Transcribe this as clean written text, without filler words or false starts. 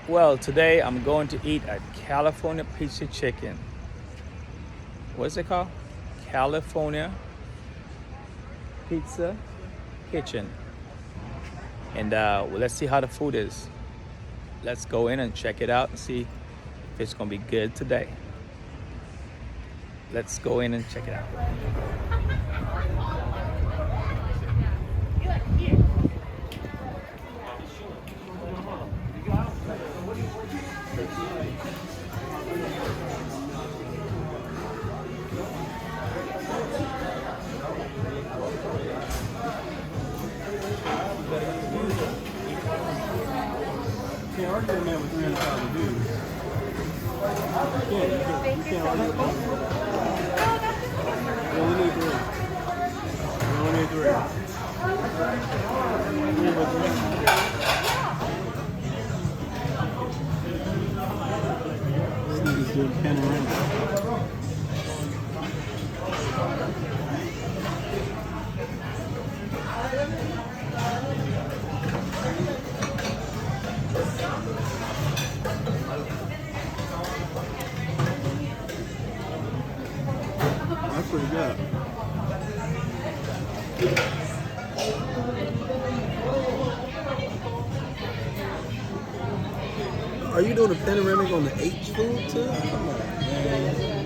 Well, today I'm going to eat at California Pizza Chicken. What's it called? California Pizza Kitchen. And well, let's see how the food is. Let's go in and check it out and see if it's gonna be good today. Let's go in and check it out. Can't argue a man with 300,000 views. You can't argue with that. You only need three. You only need three. Three with three. This nigga's doing panorama. That's pretty good. Are you doing a panoramic on the H food too? Come on, man.